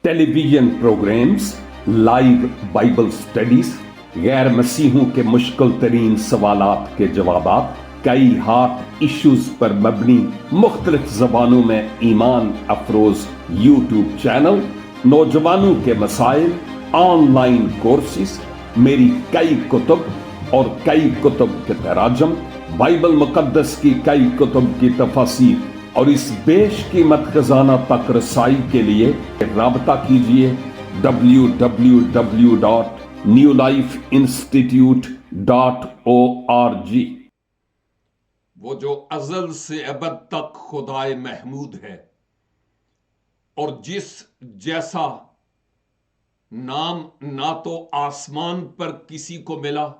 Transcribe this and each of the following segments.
Television programmes, live Bible studies, गैर मसीहों के मुश्किल तरीन सवालात के जवाबात, कई हॉट इश्यूज पर मबनी मुख्तलिफ जबानों में ईमान अफरोज यूट्यूब चैनल, नौजवानों के मसाइल, ऑनलाइन कोर्सेज, मेरी कई कुतुब और कई कुतुब के तराजम, बाइबल मुकद्दस की कई कुतुब की तफसीर और इस बेशकीमत खजाना तक रसाई के लिए राबता कीजिए www.newlifeinstitute.org। वो जो अज़ल से अबद तक खुदाए महमूद है और जिस जैसा नाम ना तो आसमान पर किसी को मिला,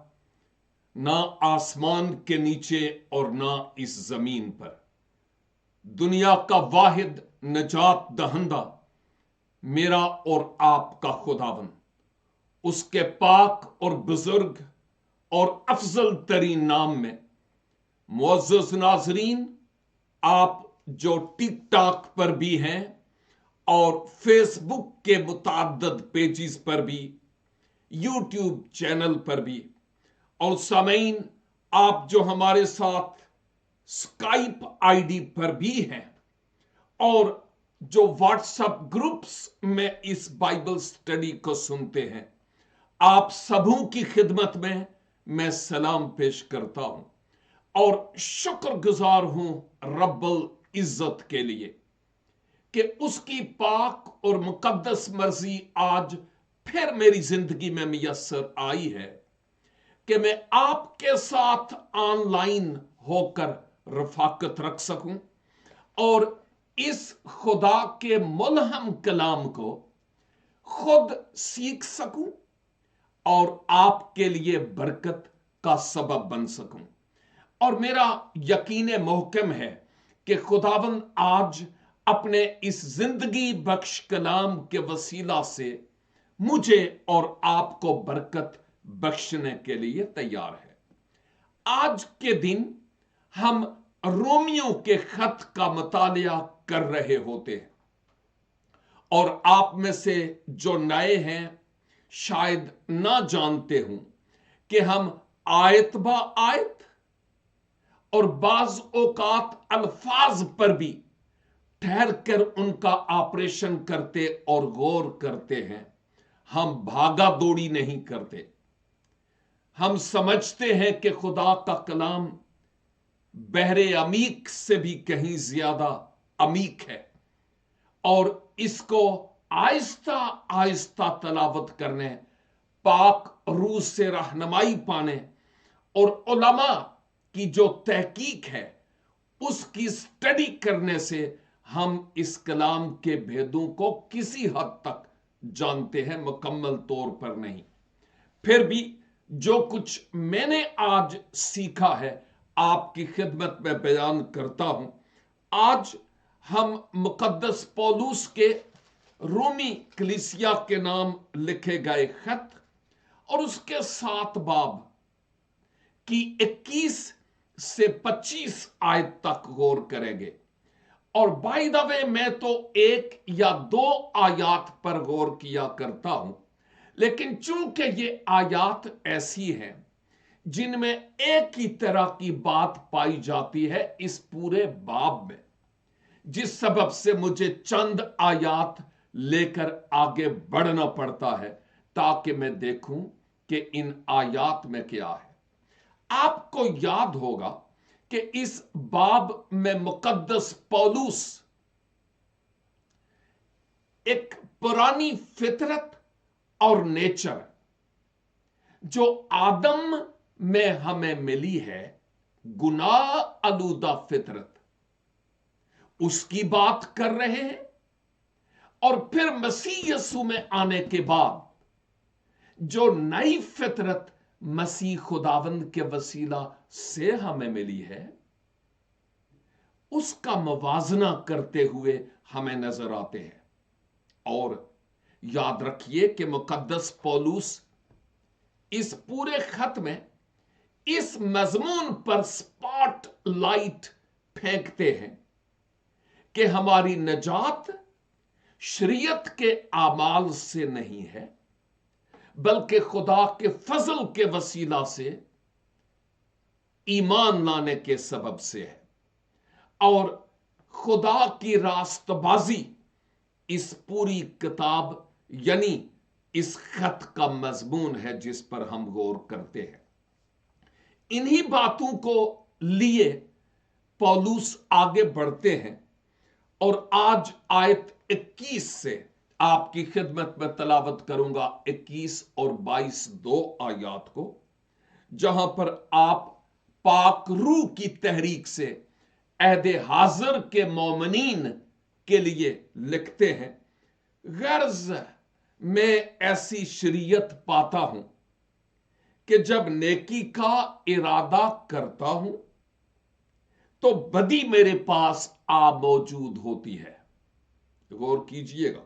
ना आसमान के नीचे और ना इस जमीन पर, दुनिया का वाहिद नजात दहंदा मेरा और आपका खुदावन, उसके पाक और बुजुर्ग और अफजल तरीन नाम में मुअज़्ज़ज़ नाज़रीन, आप जो टिक टॉक पर भी हैं और फेसबुक के मुताद्दद पेजेस पर भी, यूट्यूब चैनल पर भी, और सामीन आप जो हमारे साथ स्काइप आईडी पर भी हैं और जो व्हाट्सएप ग्रुप्स में इस बाइबल स्टडी को सुनते हैं, आप सबों की खिदमत में मैं सलाम पेश करता हूं और शुक्रगुजार हूं रब्बुल इज्जत के लिए कि उसकी पाक और मुकद्दस मर्जी आज फिर मेरी जिंदगी में मुयस्सर आई है कि मैं आपके साथ ऑनलाइन होकर रफाकत रख सकूं और इस खुदा के मुल्हम कलाम को खुद सीख सकूं और आपके लिए बरकत का सबब बन सकूं। और मेरा यकीन मोहकम है कि खुदावंद आज अपने इस जिंदगी बख्श कलाम के वसीला से मुझे और आपको बरकत बख्शने के लिए तैयार है। आज के दिन हम रोमियो के खत का मुतालिया कर रहे होते हैं और आप में से जो नए हैं शायद ना जानते हूं कि हम आयत बा आयत और बाज औकात अल्फाज पर भी ठहर कर उनका ऑपरेशन करते और गौर करते हैं। हम भागा दौड़ी नहीं करते। हम समझते हैं कि खुदा का कलाम बहरे अमीक से भी कहीं ज्यादा अमीक है और इसको आहिस्ता आहिस्ता तलावत करने, पाक रूह से रहनुमाई पाने और उलमा की जो तहकीक है उसकी स्टडी करने से हम इस कलाम के भेदों को किसी हद तक जानते हैं, मुकम्मल तौर पर नहीं। फिर भी जो कुछ मैंने आज सीखा है आपकी खिदमत में बयान करता हूं। आज हम मुकद्दस पौलुस के रोमी कलीसिया के नाम लिखे गए खत और उसके 7 बाब की 21 से 25 आयत तक गौर करेंगे। और बाय द वे मैं तो 1 या 2 आयात पर गौर किया करता हूं, लेकिन चूंकि ये आयात ऐसी हैं जिनमें एक ही तरह की बात पाई जाती है इस पूरे बाब में, जिस सबब से मुझे चंद आयात लेकर आगे बढ़ना पड़ता है ताकि मैं देखूं कि इन आयात में क्या है। आपको याद होगा कि इस बाब में मुकद्दस पौलुस एक पुरानी फितरत और नेचर जो आदम में हमें मिली है, गुनाह आलूदा फितरत, उसकी बात कर रहे हैं। और फिर मसीह यीशु में आने के बाद जो नई फितरत मसीह खुदावंद के वसीला से हमें मिली है उसका मुवाजना करते हुए हमें नजर आते हैं। और याद रखिए कि मुकद्दस पौलुस इस पूरे खत में इस मजमून पर स्पॉट लाइट फेंकते हैं कि हमारी नजात शरीयत के आमाल से नहीं है, बल्कि खुदा के फजल के वसीला से ईमान लाने के सबब से है। और खुदा की रास्तबाजी इस पूरी किताब यानी इस खत का मजमून है जिस पर हम गौर करते हैं। इन्हीं बातों को लिए पौलुस आगे बढ़ते हैं और आज आयत 21 से आपकी खिदमत में तलावत करूंगा 21 और 22 दो आयात को, जहां पर आप पाक रूह की तहरीक से अहद हाजिर के मोमिनीन के लिए लिखते हैं, गर्ज मैं ऐसी शरीयत पाता हूं कि जब नेकी का इरादा करता हूं तो बदी मेरे पास आ मौजूद होती है। गौर कीजिएगा,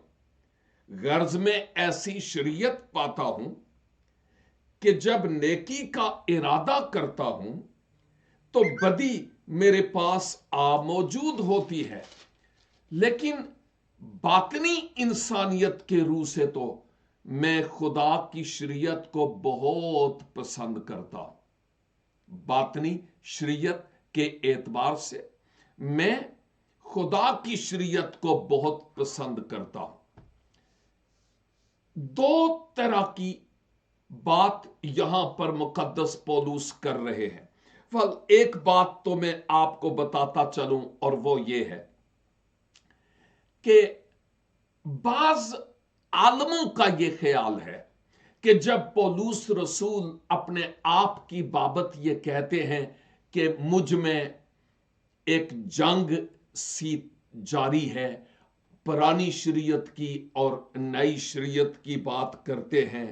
गर्ज में ऐसी शरीयत पाता हूं कि जब नेकी का इरादा करता हूं तो बदी मेरे पास आ मौजूद होती है, लेकिन बातनी इंसानियत के रूह से तो मैं खुदा की शरीयत को बहुत पसंद करता हूं। बातनी शरीयत के एतबार से मैं खुदा की शरीयत को बहुत पसंद करता हूं। दो तरह की बात यहां पर मुकद्दस पौलुस कर रहे हैं। एक बात तो मैं आपको बताता चलूं और वो ये है कि बाज आलमों का ये ख्याल है कि जब पौलुस रसूल अपने आप की बाबत ये कहते हैं कि मुझ में एक जंग सी जारी है, पुरानी शरीयत की और नई शरीयत की बात करते हैं,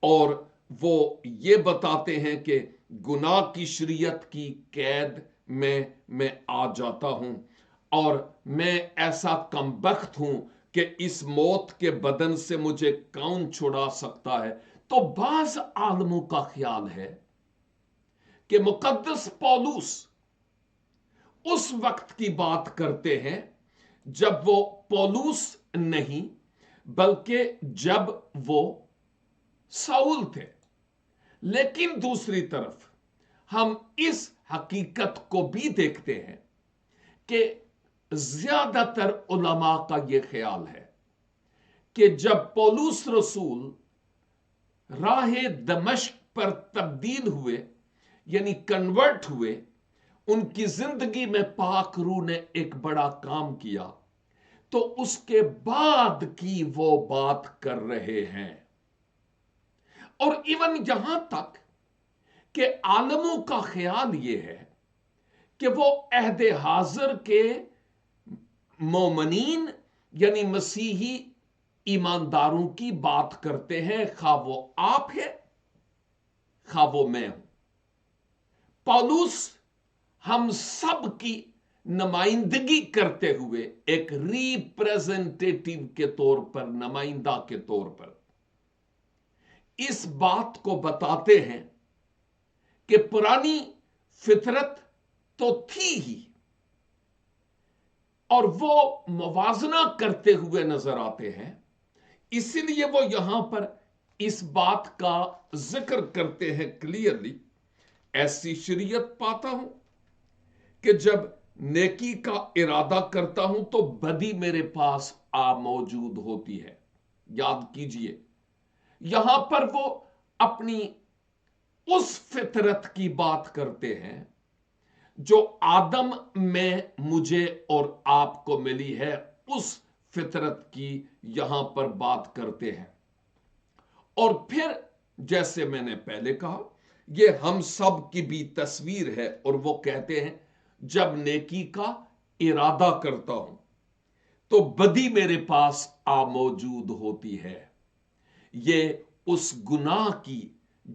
और वो ये बताते हैं कि गुनाह की शरीयत की कैद में मैं आ जाता हूं और मैं ऐसा कमबख्त हूं कि इस मौत के बदन से मुझे कौन छुड़ा सकता है। तो बाज आलमों का ख्याल है कि मुकद्दस पौलुस उस वक्त की बात करते हैं जब वो पौलुस नहीं बल्कि जब वो साउल थे। लेकिन दूसरी तरफ हम इस हकीकत को भी देखते हैं कि ज्यादातर उलमा का यह ख्याल है कि जब पौलुस रसूल राहे दमश्क पर तब्दील हुए यानी कन्वर्ट हुए, उनकी जिंदगी में पाक रूह ने एक बड़ा काम किया, तो उसके बाद की वो बात कर रहे हैं। और इवन यहां तक कि आलमों का ख्याल यह है कि वो अहद हाजिर के मोमनीन यानी मसीही ईमानदारों की बात करते हैं, खा वो आप है खा वो मैं हूं। पौलुस हम सब की नुमाइंदगी करते हुए एक रिप्रेजेंटेटिव के तौर पर, नुमाइंदा के तौर पर इस बात को बताते हैं कि पुरानी फितरत तो थी ही, और वो मुवाजना करते हुए नजर आते हैं। इसीलिए वो यहां पर इस बात का जिक्र करते हैं क्लियरली, ऐसी शरीयत पाता हूं कि जब नेकी का इरादा करता हूं तो बदी मेरे पास आ मौजूद होती है। याद कीजिए, यहां पर वो अपनी उस फितरत की बात करते हैं जो आदम में मुझे और आपको मिली है, उस फितरत की यहां पर बात करते हैं। और फिर जैसे मैंने पहले कहा, यह हम सब की भी तस्वीर है, और वो कहते हैं जब नेकी का इरादा करता हूं तो बदी मेरे पास आ मौजूद होती है। ये उस गुनाह की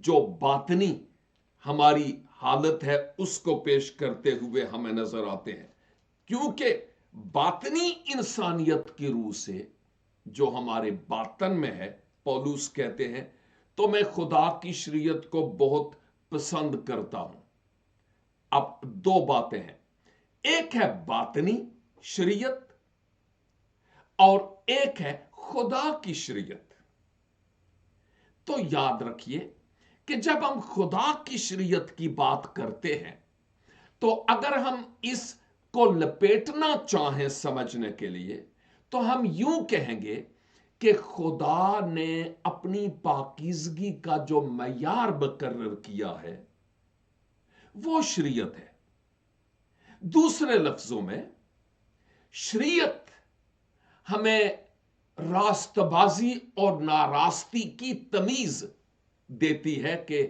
जो बातनी हमारी हालत है उसको पेश करते हुए हमें नजर आते हैं, क्योंकि बातनी इंसानियत की रूह से जो हमारे बातन में है, पौलुस कहते हैं तो मैं खुदा की शरीयत को बहुत पसंद करता हूं। अब दो बातें हैं, एक है बातनी शरीयत اور ایک ہے خدا کی شریعت۔ تو یاد رکھیے کہ جب ہم خدا کی شریعت کی بات کرتے ہیں تو اگر ہم اس کو لپیٹنا چاہیں سمجھنے کے لیے تو ہم یوں کہیں گے کہ خدا نے اپنی پاکیزگی کا جو معیار مقرر کیا ہے وہ شریعت ہے۔ دوسرے لفظوں میں شریعت ہمیں راست بازی اور ناراستی کی تمیز دیتی ہے کہ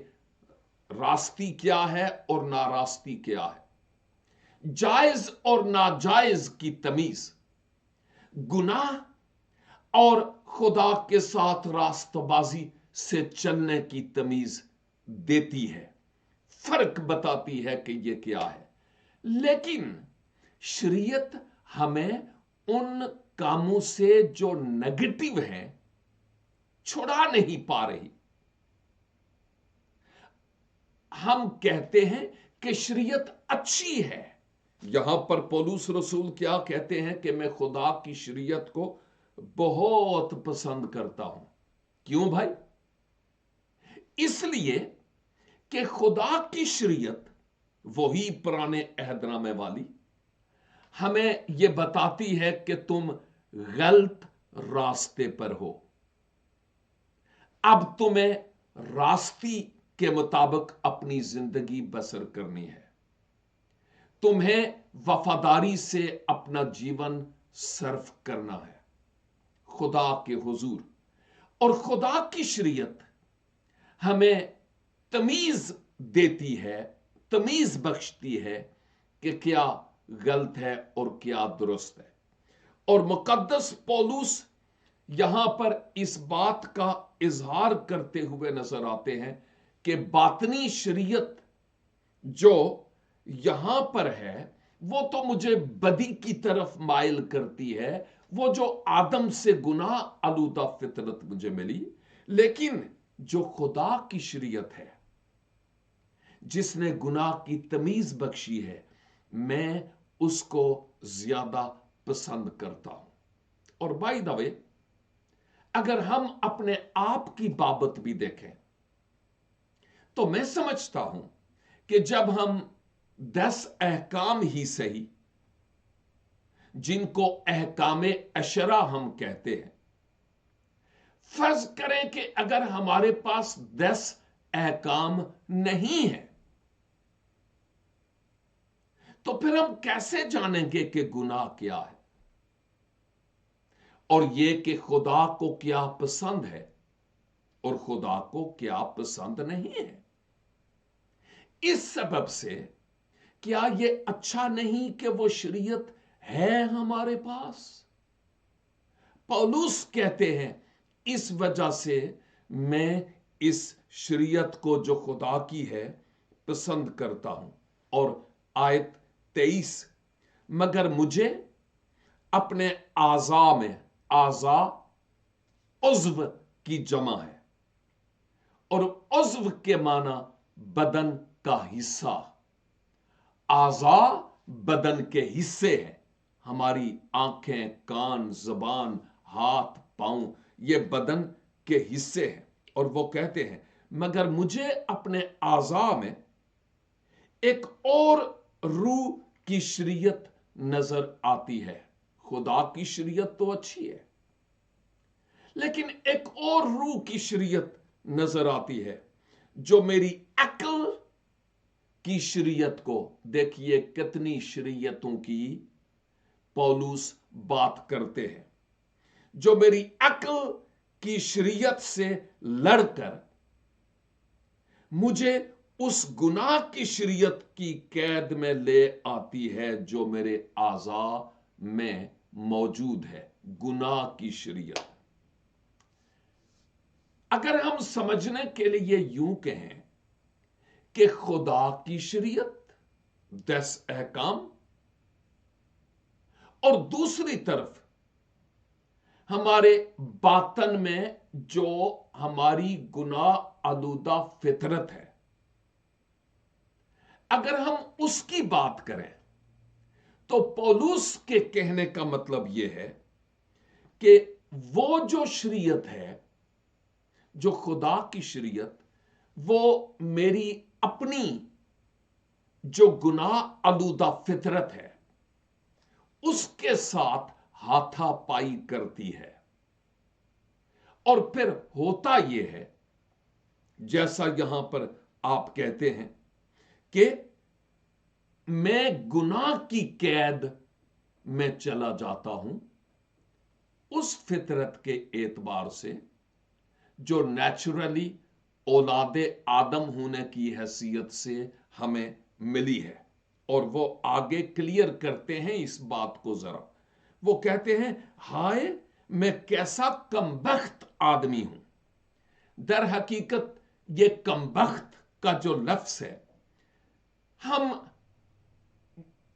راستی کیا ہے اور ناراستی کیا ہے، جائز اور ناجائز کی تمیز، گناہ اور خدا کے ساتھ راست بازی سے چلنے کی تمیز دیتی ہے، فرق بتاتی ہے کہ یہ کیا ہے۔ لیکن شریعت ہمیں ان کاموں سے جو نیگیٹو ہیں چھڑا نہیں پا رہی۔ ہم کہتے ہیں کہ شریعت اچھی ہے۔ یہاں پر پولس رسول کیا کہتے ہیں کہ میں خدا کی شریعت کو بہت پسند کرتا ہوں۔ کیوں بھائی؟ اس لیے کہ خدا کی شریعت، وہی پرانے عہد نامے والی، ہمیں یہ بتاتی ہے کہ تم غلط راستے پر ہو، اب تمہیں راستی کے مطابق اپنی زندگی بسر کرنی ہے، تمہیں وفاداری سے اپنا جیون صرف کرنا ہے خدا کے حضور۔ اور خدا کی شریعت ہمیں تمیز دیتی ہے، تمیز بخشتی ہے کہ کیا غلط ہے اور کیا درست ہے۔ اور مقدس پولس یہاں پر اس بات کا اظہار کرتے ہوئے نظر آتے ہیں کہ باطنی شریعت جو یہاں پر ہے وہ تو مجھے بدی کی طرف مائل کرتی ہے، وہ جو آدم سے گناہ آلودہ فطرت مجھے ملی، لیکن جو خدا کی شریعت ہے جس نے گناہ کی تمیز بخشی ہے، میں اس کو زیادہ پسند کرتا ہوں۔ اور بائی دا وے، اگر ہم اپنے آپ کی بابت بھی دیکھیں تو میں سمجھتا ہوں کہ جب ہم 10 احکام ہی صحیح، جن کو احکام عشرہ ہم کہتے ہیں، فرض کریں کہ اگر ہمارے پاس 10 احکام نہیں ہیں تو پھر ہم کیسے جانیں گے کہ گناہ کیا ہے اور یہ کہ خدا کو کیا پسند ہے اور خدا کو کیا پسند نہیں ہے؟ اس سبب سے کیا یہ اچھا نہیں کہ وہ شریعت ہے ہمارے پاس؟ پولس کہتے ہیں اس وجہ سے میں اس شریعت کو جو خدا کی ہے پسند کرتا ہوں۔ اور آیت 23، مگر مجھے اپنے اعضاء میں، اعضاء عضو کی جمع ہے اور عضو کے معنی بدن کا حصہ، اعضاء بدن کے حصے ہیں، ہماری آنکھیں، کان، زبان، ہاتھ، پاؤں، یہ بدن کے حصے ہیں۔ اور وہ کہتے ہیں مگر مجھے اپنے اعضاء میں ایک اور روح کی شریعت نظر آتی ہے۔ خدا کی شریعت تو اچھی ہے، لیکن ایک اور روح کی شریعت نظر آتی ہے جو میری عقل کی شریعت کو، دیکھیے کتنی شریعتوں کی پولس بات کرتے ہیں، جو میری عقل کی شریعت سے لڑ کر مجھے اس گناہ کی شریعت کی قید میں لے آتی ہے جو میرے اعضاء میں موجود ہے، گناہ کی شریعت۔ اگر ہم سمجھنے کے لیے یوں کہیں کہ خدا کی شریعت 10 احکام اور دوسری طرف ہمارے باطن میں جو ہماری گناہ آلودہ فطرت ہے، اگر ہم اس کی بات کریں تو پولس کے کہنے کا مطلب یہ ہے کہ وہ جو شریعت ہے، جو خدا کی شریعت، وہ میری اپنی جو گناہ آلودہ فطرت ہے اس کے ساتھ ہاتھا پائی کرتی ہے۔ اور پھر ہوتا یہ ہے، جیسا یہاں پر آپ کہتے ہیں کہ میں گناہ کی قید میں چلا جاتا ہوں، اس فطرت کے اعتبار سے جو نیچرلی اولاد آدم ہونے کی حیثیت سے ہمیں ملی ہے۔ اور وہ آگے کلیئر کرتے ہیں اس بات کو ذرا، وہ کہتے ہیں ہائے میں کیسا کمبخت آدمی ہوں۔ در حقیقت یہ کمبخت کا جو لفظ ہے،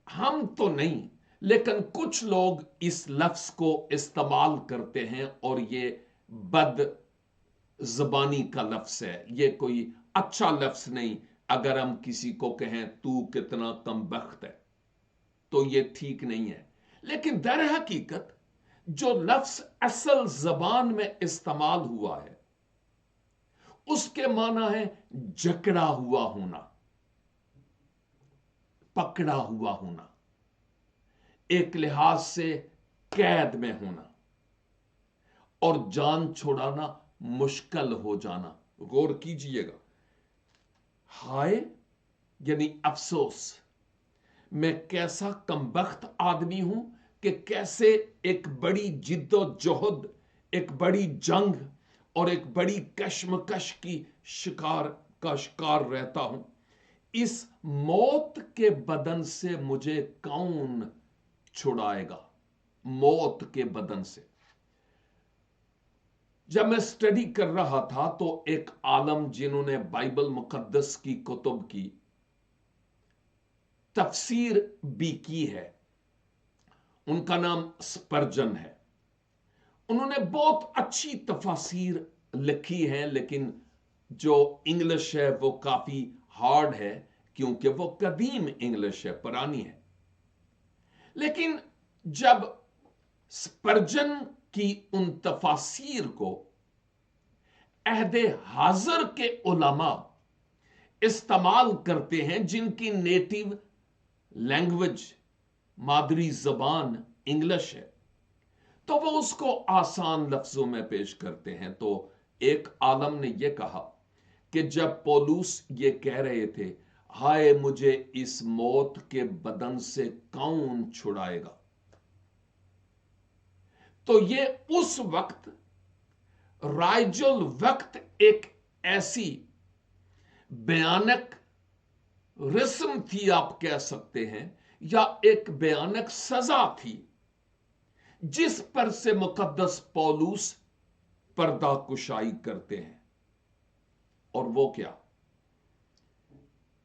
ہم تو نہیں لیکن کچھ لوگ اس لفظ کو استعمال کرتے ہیں، اور یہ بد زبانی کا لفظ ہے، یہ کوئی اچھا لفظ نہیں۔ اگر ہم کسی کو کہیں تو کتنا کمبخت ہے تو یہ ٹھیک نہیں ہے، لیکن در حقیقت جو لفظ اصل زبان میں استعمال ہوا ہے اس کے معنی ہے جکڑا ہوا ہونا، پکڑا ہوا ہونا، ایک لحاظ سے قید میں ہونا، اور جان چھڑانا مشکل ہو جانا۔ غور کیجئے گا، ہائے یعنی افسوس، میں کیسا کمبخت آدمی ہوں کہ کیسے ایک بڑی جد و جہد، ایک بڑی جنگ اور ایک بڑی کشمکش کی شکار رہتا ہوں۔ اس موت کے بدن سے مجھے کون چھڑائے گا؟ موت کے بدن سے۔ جب میں سٹڈی کر رہا تھا تو ایک عالم جنہوں نے بائبل مقدس کی کتب کی تفسیر بھی کی ہے، ان کا نام سپرجن ہے۔ انہوں نے بہت اچھی تفاسیر لکھی ہے، لیکن جو انگلش ہے وہ کافی ہارڈ ہے کیونکہ وہ قدیم انگلش ہے، پرانی ہے۔ لیکن جب سپرجن کی ان تفاسیر کو عہد حاضر کے علماء استعمال کرتے ہیں جن کی نیٹو لینگویج، مادری زبان انگلش ہے، تو وہ اس کو آسان لفظوں میں پیش کرتے ہیں۔ تو ایک عالم نے یہ کہا کہ جب پولوس یہ کہہ رہے تھے ہائے مجھے اس موت کے بدن سے کون چھڑائے گا، تو یہ اس وقت رائج الوقت ایک ایسی بھیانک رسم تھی، آپ کہہ سکتے ہیں، یا ایک بھیانک سزا تھی جس پر سے مقدس پولوس پردہ کشائی کرتے ہیں۔ اور وہ کیا؟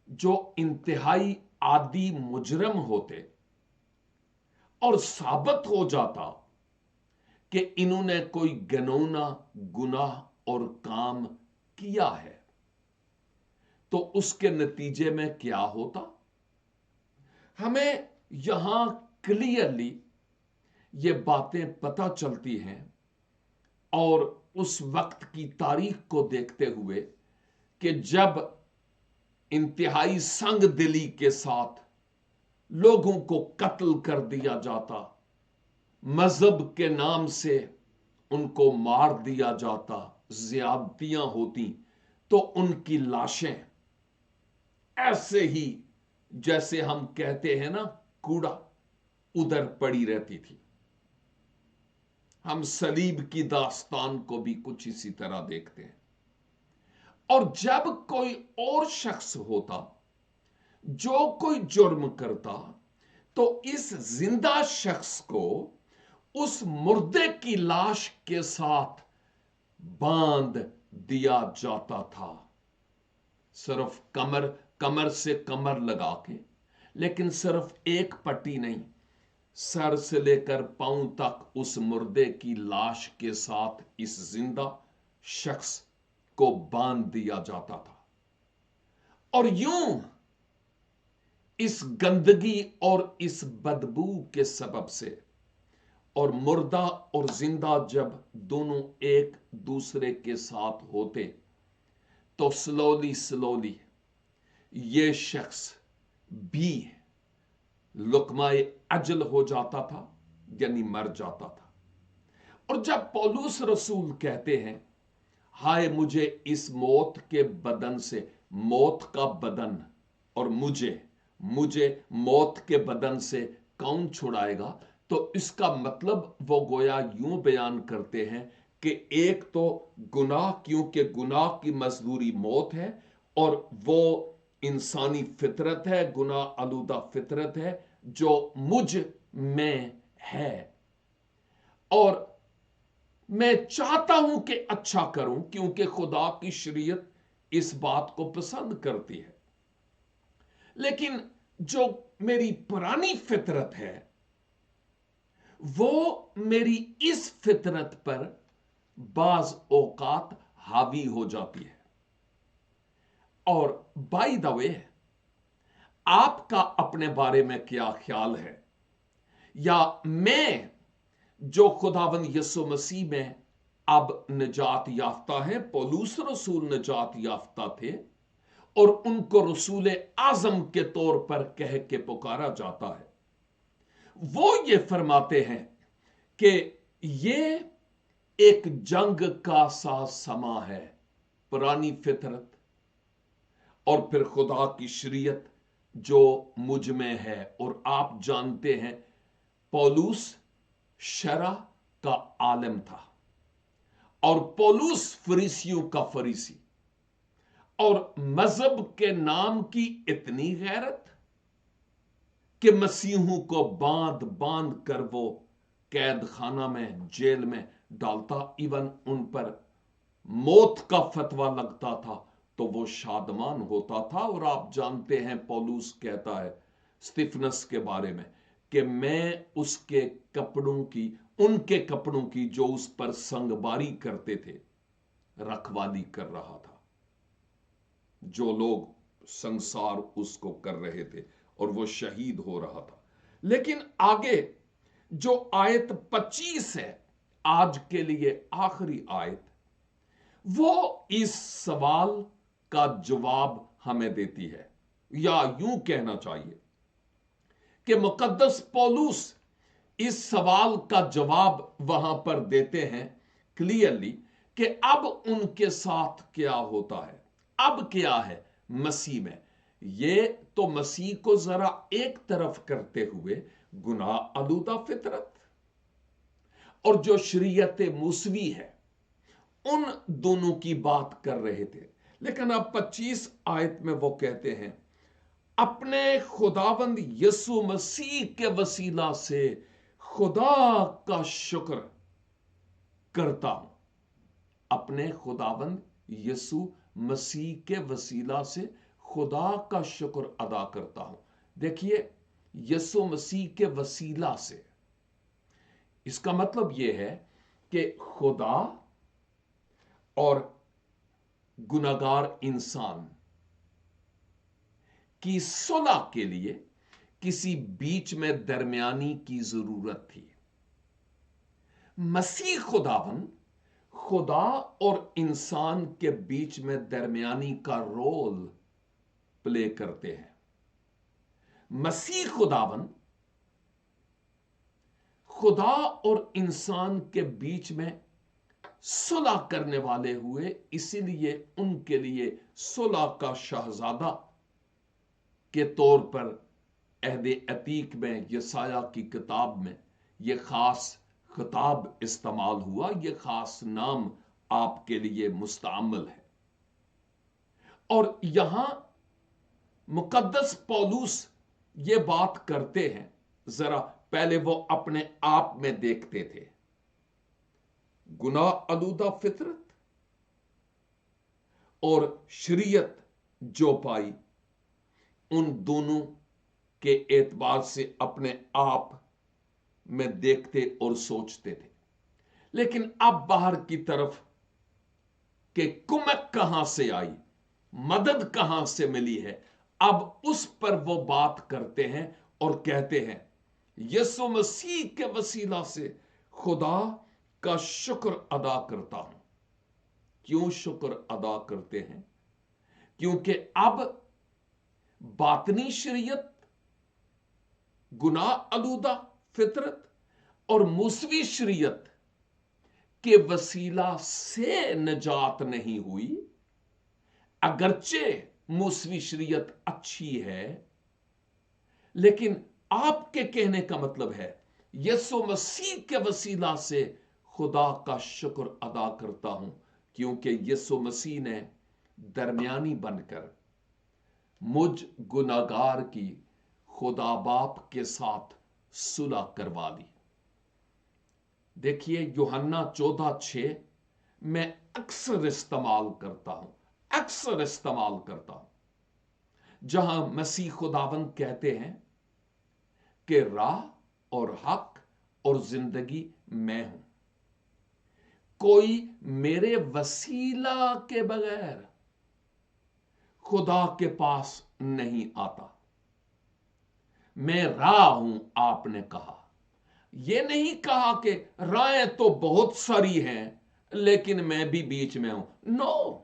جو انتہائی عادی مجرم ہوتے اور ثابت ہو جاتا کہ انہوں نے کوئی گنونا گناہ اور کام کیا ہے، تو اس کے نتیجے میں کیا ہوتا؟ ہمیں یہاں کلیئرلی یہ باتیں پتہ چلتی ہیں، اور اس وقت کی تاریخ کو دیکھتے ہوئے کہ جب انتہائی سنگ دلی کے ساتھ لوگوں کو قتل کر دیا جاتا، مذہب کے نام سے ان کو مار دیا جاتا، زیادتیاں ہوتی، تو ان کی لاشیں ایسے ہی جیسے ہم کہتے ہیں نا کوڑا، ادھر پڑی رہتی تھی۔ ہم صلیب کی داستان کو بھی کچھ اسی طرح دیکھتے ہیں۔ اور جب کوئی اور شخص ہوتا جو کوئی جرم کرتا، تو اس زندہ شخص کو اس مردے کی لاش کے ساتھ باندھ دیا جاتا تھا، صرف کمر سے کمر لگا کے، لیکن صرف ایک پٹی نہیں، سر سے لے کر پاؤں تک اس مردے کی لاش کے ساتھ اس زندہ شخص کو باندھ دیا جاتا تھا۔ اور یوں اس گندگی اور اس بدبو کے سبب سے اور مردہ اور زندہ جب دونوں ایک دوسرے کے ساتھ ہوتے تو سلولی یہ شخص بھی لقمہ اجل ہو جاتا تھا، یعنی مر جاتا تھا۔ اور جب پولس رسول کہتے ہیں ہائے مجھے اس موت کے بدن سے، موت کا بدن، اور مجھے موت کے بدن سے کون چھڑائے گا، تو اس کا مطلب وہ گویا یوں بیان کرتے ہیں کہ ایک تو گناہ، کیونکہ گناہ کی مزدوری موت ہے، اور وہ انسانی فطرت ہے، گناہ آلودہ فطرت ہے جو مجھ میں ہے، اور میں چاہتا ہوں کہ اچھا کروں کیونکہ خدا کی شریعت اس بات کو پسند کرتی ہے، لیکن جو میری پرانی فطرت ہے وہ میری اس فطرت پر بعض اوقات حاوی ہو جاتی ہے۔ اور بائی دا وے، آپ کا اپنے بارے میں کیا خیال ہے، یا میں جو خداوند یسوع مسیح میں اب نجات یافتہ ہیں، پولس رسول نجات یافتہ تھے اور ان کو رسول اعظم کے طور پر کہہ کے پکارا جاتا ہے، وہ یہ فرماتے ہیں کہ یہ ایک جنگ کا سا سما ہے، پرانی فطرت اور پھر خدا کی شریعت جو مجھ میں ہے۔ اور آپ جانتے ہیں پولس شرع کا عالم تھا، اور پولس فریسیوں کا فریسی، اور مذہب کے نام کی اتنی غیرت کہ مسیحوں کو باندھ کر وہ قید خانہ میں، جیل میں ڈالتا، ایون ان پر موت کا فتویٰ لگتا تھا تو وہ شادمان ہوتا تھا۔ اور آپ جانتے ہیں پولس کہتا ہے استفنس کے بارے میں کہ میں اس کے کپڑوں کی، ان کے کپڑوں کی جو اس پر سنگباری کرتے تھے، رکھوالی کر رہا تھا، جو لوگ سنسار اس کو کر رہے تھے، اور وہ شہید ہو رہا تھا۔ لیکن آگے جو آیت 25 ہے، آج کے لیے آخری آیت، وہ اس سوال کا جواب ہمیں دیتی ہے، یا یوں کہنا چاہیے کہ مقدس پولس اس سوال کا جواب وہاں پر دیتے ہیں کلیئرلی کہ اب ان کے ساتھ کیا ہوتا ہے، اب کیا ہے مسیح میں۔ یہ تو مسیح کو ذرا ایک طرف کرتے ہوئے گناہ آلودہ فطرت اور جو شریعت موسوی ہے، ان دونوں کی بات کر رہے تھے۔ لیکن اب 25 آیت میں وہ کہتے ہیں اپنے خداوند یسوع مسیح کے وسیلہ سے خدا کا شکر کرتا ہوں، اپنے خداوند یسوع مسیح کے وسیلہ سے خدا کا شکر ادا کرتا ہوں۔ دیکھیے، یسوع مسیح کے وسیلہ سے، اس کا مطلب یہ ہے کہ خدا اور گناہگار انسان کی صلح کے لیے کسی بیچ میں درمیانی کی ضرورت تھی۔ مسیح خداوند خدا اور انسان کے بیچ میں درمیانی کا رول پلے کرتے ہیں۔ مسیح خداوند خدا اور انسان کے بیچ میں صلح کرنے والے ہوئے، اسی لیے ان کے لیے صلح کا شہزادہ کے طور پر عہد عتیق میں، یسایہ کی کتاب میں یہ خاص خطاب استعمال ہوا، یہ خاص نام آپ کے لیے مستعمل ہے۔ اور یہاں مقدس پولس یہ بات کرتے ہیں، ذرا پہلے وہ اپنے آپ میں دیکھتے تھے، گناہ آلودہ فطرت اور شریعت جو پائی، ان دونوں کے اعتبار سے اپنے آپ میں دیکھتے اور سوچتے تھے۔ لیکن اب باہر کی طرف کہ کمک کہاں سے آئی، مدد کہاں سے ملی ہے، اب اس پر وہ بات کرتے ہیں اور کہتے ہیں یسوع مسیح کے وسیلہ سے खुदा का शुक्र अदा करता हूं। क्यों शुक्र अदा करते हैं? क्योंकि अब बातनी शरीयत, गुनाह आलूदा फितरत और मूसवी शरीयत के वसीला से निजात नहीं हुई। अगरचे मूसवी शरीयत अच्छी है, लेकिन आपके कहने का मतलब है यीशु मसीह के वसीला से खुदा का शुक्र अदा करता हूं, क्योंकि यीशु मसीह ने दरमियानी बनकर मुझ गुनाहगार की खुदा बाप के साथ सुलह करवा ली। देखिए यूहन्ना 14:6 मैं अक्सर इस्तेमाल करता हूं, जहां मसीह खुदावंद कहते हैं कि राह और हक और जिंदगी मैं हूं, कोई मेरे वसीला के बगैर खुदा के पास नहीं आता। मैं राह हूं आपने कहा, यह नहीं कहा कि राहें तो बहुत सारी हैं लेकिन मैं भी बीच में हूं। नो,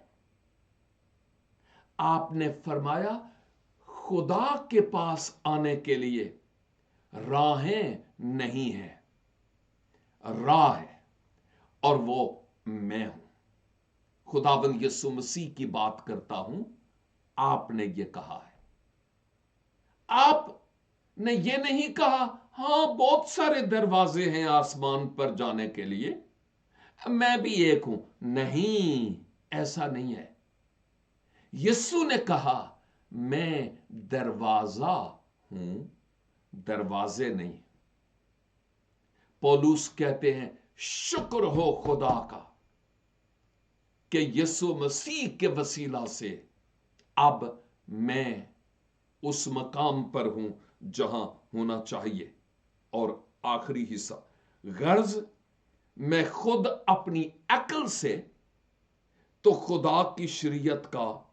आपने फरमाया खुदा के पास आने के लिए राहें नहीं है, राह है, और वो मैं हूं। खुदावंद यीशु मसीह की बात करता हूं। आपने ये कहा है, आपने ये नहीं कहा हां बहुत सारे दरवाजे हैं आसमान पर जाने के लिए, मैं भी एक हूं। नहीं, ऐसा नहीं है। यीशु ने कहा मैं दरवाजा हूं, दरवाजे नहीं। पौलुस कहते हैं शुक्र हो खुदा का कि यीशु मसीह के वसीला से अब मैं उस मकाम पर हूं जहां होना चाहिए। और आखिरी हिस्सा, गर्ज मैं खुद अपनी अक्ल से तो खुदा की शरीयत का,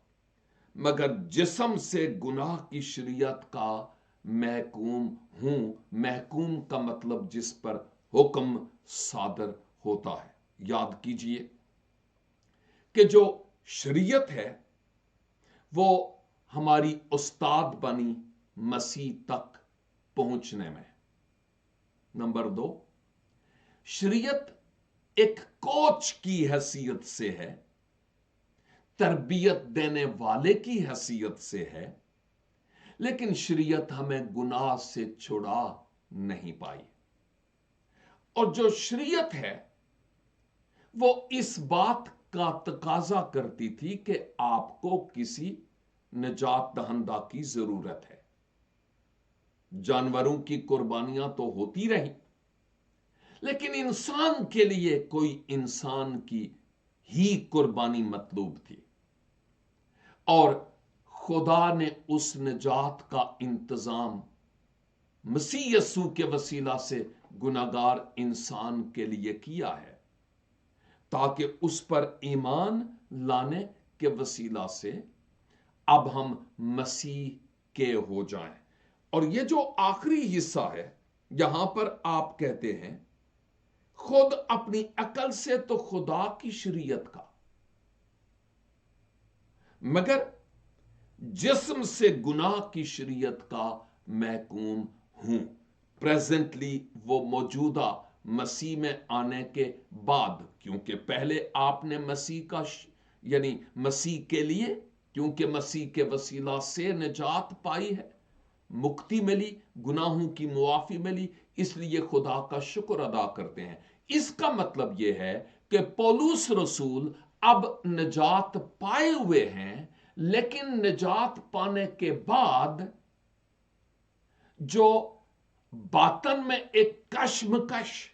मगर जिस्म से गुनाह की शरीयत का महकूम हूं। महकूम का मतलब जिस पर हुक्म सादर होता है। याद कीजिए कि जो शरीयत है वो हमारी उस्ताद बनी मसीह तक पहुंचने में। नंबर 2, शरीयत एक कोच की हैसियत से है, तरबियत देने वाले की हैसियत से है, लेकिन शरीयत हमें गुनाह से छुड़ा नहीं पाई। और जो शरीयत है वो इस बात का तकाजा करती थी कि आपको किसी निजात दहंदा की जरूरत है। जानवरों की कुर्बानियां तो होती रही, लेकिन इंसान के लिए कोई इंसान की ही कुर्बानी मतलूब थी। और खुदा ने उस निजात का इंतजाम मसीह यस्सू के वसीला से गुनाहगार इंसान के लिए किया है, ताकि उस पर ईमान लाने के वसीला से अब हम मसीह के हो जाएं। और ये जो आखिरी हिस्सा है, यहां पर आप कहते हैं खुद अपनी अकल से तो खुदा की शरीयत का, मगर जिस्म से गुनाह की शरीयत का महकूम हूं। प्रेजेंटली वो मौजूदा मसीह में आने के बाद, क्योंकि पहले आपने मसीह का यानी मसीह के लिए, क्योंकि मसीह के वसीला से निजात पाई है, मुक्ति मिली, गुनाहों की मुआफी मिली, इसलिए खुदा का शुक्र अदा करते हैं। इसका मतलब यह है कि पौलुस रसूल अब निजात पाए हुए हैं, लेकिन निजात पाने के बाद जो बातन में एक कश्मकश,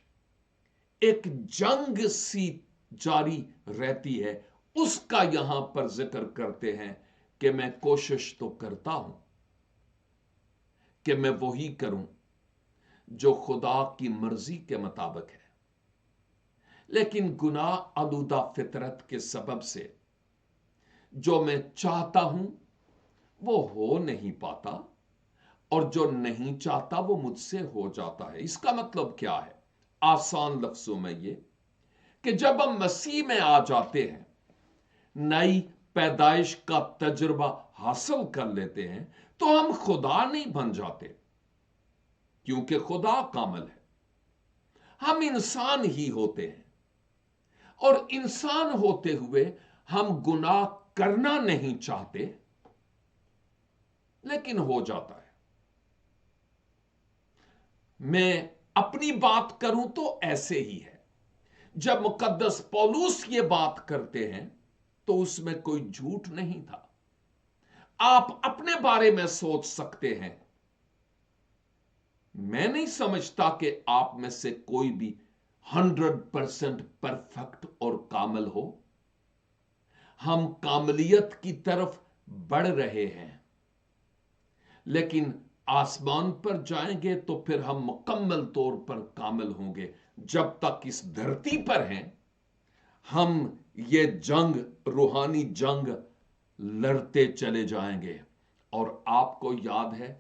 एक जंग सी जारी रहती है, उसका यहां पर जिक्र करते हैं कि मैं कोशिश तो करता हूं कि मैं वही करूं जो खुदा की मर्जी के मुताबिक है, लेकिन गुनाह आलूदा फितरत के सबब से जो मैं चाहता हूं वो हो नहीं पाता, और जो नहीं चाहता वो मुझसे हो जाता है। इसका मतलब क्या है? आसान लफ्जों में ये कि जब हम मसीह में आ जाते हैं, नई पैदाइश का तजुर्बा हासिल कर लेते हैं, तो हम खुदा नहीं बन जाते, क्योंकि खुदा कामिल है। हम इंसान ही होते हैं, और इंसान होते हुए हम गुनाह करना नहीं चाहते, लेकिन हो जाता है। मैं अपनी बात करूं तो ऐसे ही है। जब मुकद्दस पौलुस ये बात करते हैं तो उसमें कोई झूठ नहीं था। आप अपने बारे में सोच सकते हैं। मैं नहीं समझता कि आप में से कोई भी 100% परफेक्ट और कामिल हो। हम कामलियत की तरफ बढ़ रहे हैं, लेकिन आसमान पर जाएंगे तो फिर हम मुकम्मल तौर पर कामिल होंगे। जब तक इस धरती पर हैं, हम ये जंग, रूहानी जंग लड़ते चले जाएंगे। और आपको याद है,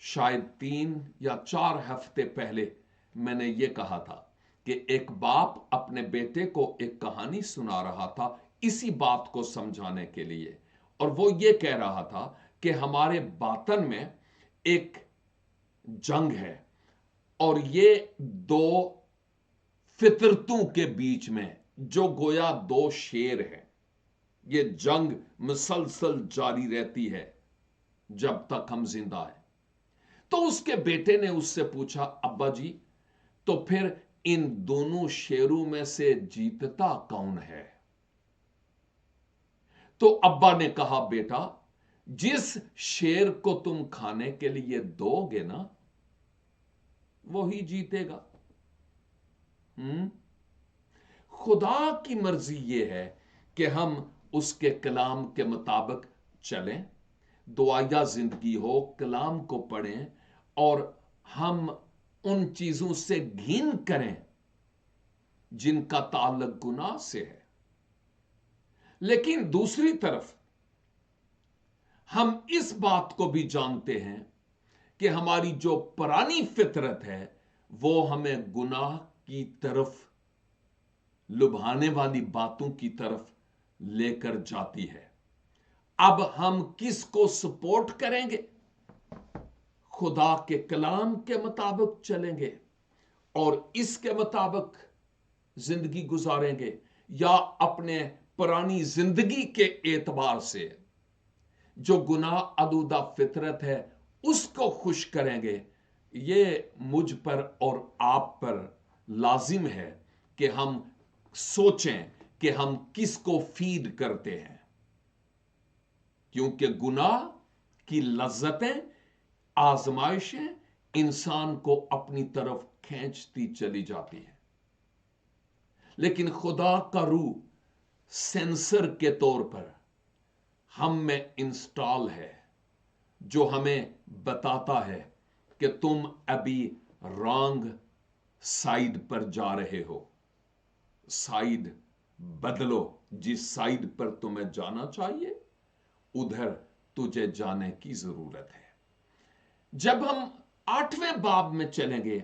शायद 3 या 4 हफ्ते पहले मैंने ये कहा था कि एक बाप अपने बेटे को एक कहानी सुना रहा था इसी बात को समझाने के लिए। और वो ये कह रहा था कि हमारे बातन में एक जंग है, और ये 2 फितरतों के बीच में, जो गोया 2 शेर हैं, ये जंग मुसलसल जारी रहती है जब तक हम जिंदा हैं। तो उसके बेटे ने उससे पूछा, अब्बा जी, तो फिर इन दोनों शेरों में से जीतता कौन है? तो अब्बा ने कहा, बेटा, जिस शेर को तुम खाने के लिए दोगे ना, वही जीतेगा। खुदा की मर्जी यह है कि हम उसके कलाम के मुताबिक चलें, दुआया जिंदगी हो, कलाम को पढ़ें, और हम उन चीजों से घिन करें जिनका ताल्लुक गुनाह से है। लेकिन दूसरी तरफ हम इस बात को भी जानते हैं कि हमारी जो पुरानी फितरत है वो हमें गुनाह की तरफ, लुभाने वाली बातों की तरफ लेकर जाती है। अब हम किसको सपोर्ट करेंगे? खुदा के कलाम के मुताबिक चलेंगे और इसके मुताबिक जिंदगी गुजारेंगे, या अपने पुरानी जिंदगी के एतबार से जो गुनाह आलूदा फितरत है उसको खुश करेंगे? ये मुझ पर और आप पर लाजिम है कि हम सोचें कि हम किसको फीड करते हैं, क्योंकि गुनाह की लज्जतें, आजमाइशें इंसान को अपनी तरफ खींचती चली जाती है। लेकिन खुदा का रूह सेंसर के तौर पर हम में इंस्टॉल है, जो हमें बताता है कि तुम अभी रॉन्ग साइड पर जा रहे हो, साइड बदलो। जिस साइड पर तुम्हें जाना चाहिए उधर तुझे जाने की जरूरत है। जब हम 8वें बाब में चलेंगे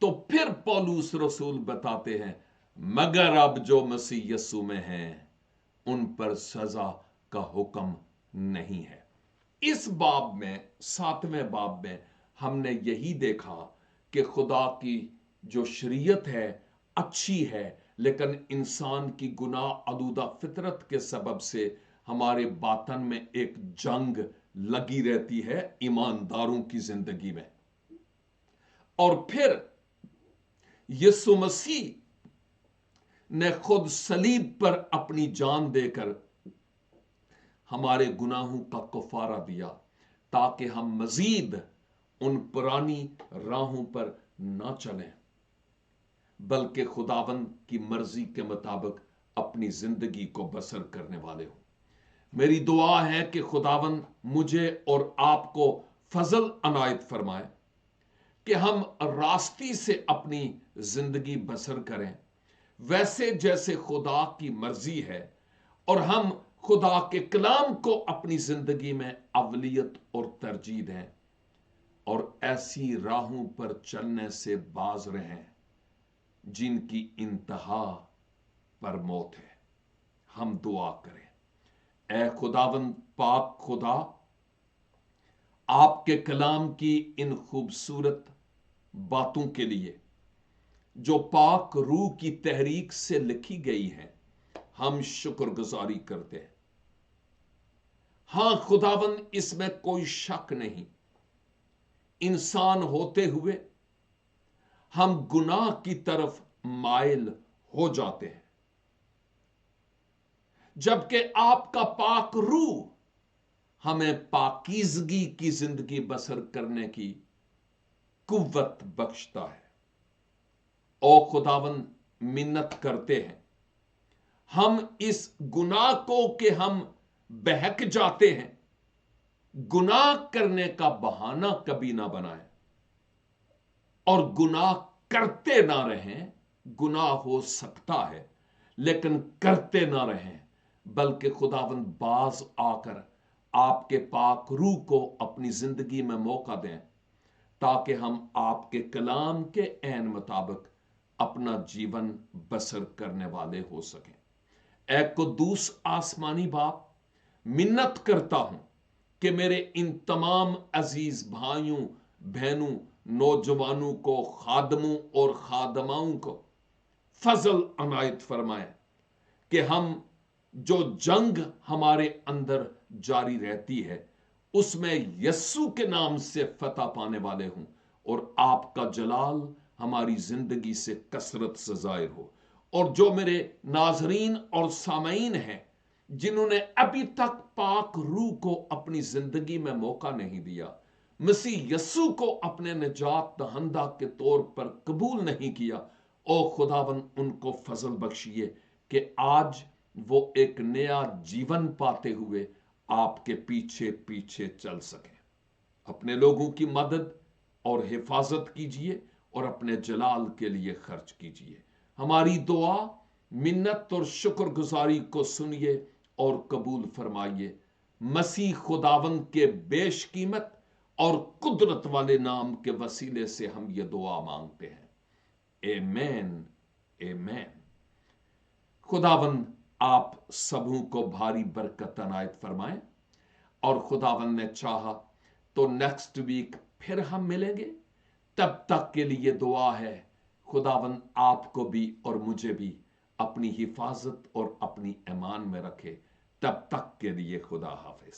तो फिर पौलुस रसूल बताते हैं, मगर अब जो मसीह यस्सु में हैं उन पर सजा का हुक्म नहीं है। इस बाब में, 7वें बाब में, हमने यही देखा कि खुदा की जो शरीयत है अच्छी है, लेकिन इंसान की गुनाह आलूदा फितरत के सबब से हमारे बातन में एक जंग लगी रहती है ईमानदारों की जिंदगी में। और फिर यीशु मसीह ने खुद सलीब पर अपनी जान देकर हमारे गुनाहों का कफारा दिया, ताकि हम मजीद उन पुरानी राहों पर ना चलें, बल्कि खुदावंद की मर्जी के मुताबिक अपनी जिंदगी को बसर करने वाले हो। मेरी दुआ है कि खुदावंद मुझे और आपको फजल अनायत फरमाए कि हम रास्ती से अपनी जिंदगी बसर करें, वैसे जैसे खुदा की मर्जी है, और हम खुदा के कलाम को अपनी जिंदगी में अवलियत और तरजीह दें, और ऐसी राहों पर चलने से बाज रहें जिनकी इंतहा पर मौत है। हम दुआ करें। ए खुदावंद पाक खुदा, आपके कलाम की इन खूबसूरत बातों के लिए जो पाक रूह की तहरीक से लिखी गई है, हम शुक्रगुजारी करते हैं। हां खुदावंद, इसमें कोई शक नहीं, इंसान होते हुए हम गुनाह की तरफ माइल हो जाते हैं, जबकि आपका पाक रूह हमें पाकीज़गी की जिंदगी बसर करने की कुव्वत बख्शता है। ओ खुदावंद, मिन्नत करते हैं, हम इस गुनाह को कि हम बहक जाते हैं, गुनाह करने का बहाना कभी ना बनाएं और गुनाह करते ना रहें। गुनाह हो सकता है लेकिन करते ना रहें, बल्कि खुदावंद बाज आकर आपके पाक रूह को अपनी जिंदगी में मौका दें, ताकि हम आपके कलाम के ऐन मुताबिक अपना जीवन बसर करने वाले हो सकें। ऐ कुद्दूस आसमानी बाप, मिन्नत करता हूं कि मेरे इन तमाम अजीज भाइयों बहनों, नौजवानों को, खादमों और खादमाओं को फजल अनायत फरमाए कि हम जो जंग हमारे अंदर जारी रहती है उसमें यस्सु के नाम से फतह पाने वाले हों और आपका जलाल हमारी जिंदगी से कसरत से जाहिर हो। और जो मेरे नाजरीन और सामईन हैं जिन्होंने अभी तक पाक रूह को अपनी जिंदगी में मौका नहीं दिया, मसीह यस्सु को अपने निजात दहंदा के तौर पर कबूल नहीं किया, ओ खुदावन उनको फजल बख्शिए कि आज वो एक नया जीवन पाते हुए आपके पीछे पीछे चल सके। अपने लोगों की मदद और हिफाजत कीजिए और अपने जलाल के लिए खर्च कीजिए। हमारी दुआ, मिन्नत और शुक्रगुजारी को सुनिए और कबूल फरमाइए। मसीह खुदावंद के बेशकीमत और कुदरत वाले नाम के वसीले से हम ये दुआ मांगते हैं। आमीन, आमीन। खुदावंद आप सबों को भारी बरकत अनायत फरमाएं और खुदावंद ने चाहा तो नेक्स्ट वीक फिर हम मिलेंगे। तब तक के लिए दुआ है खुदावंद आपको भी और मुझे भी अपनी हिफाजत और अपनी ईमान में रखे। तब तक के लिए खुदा हाफिज।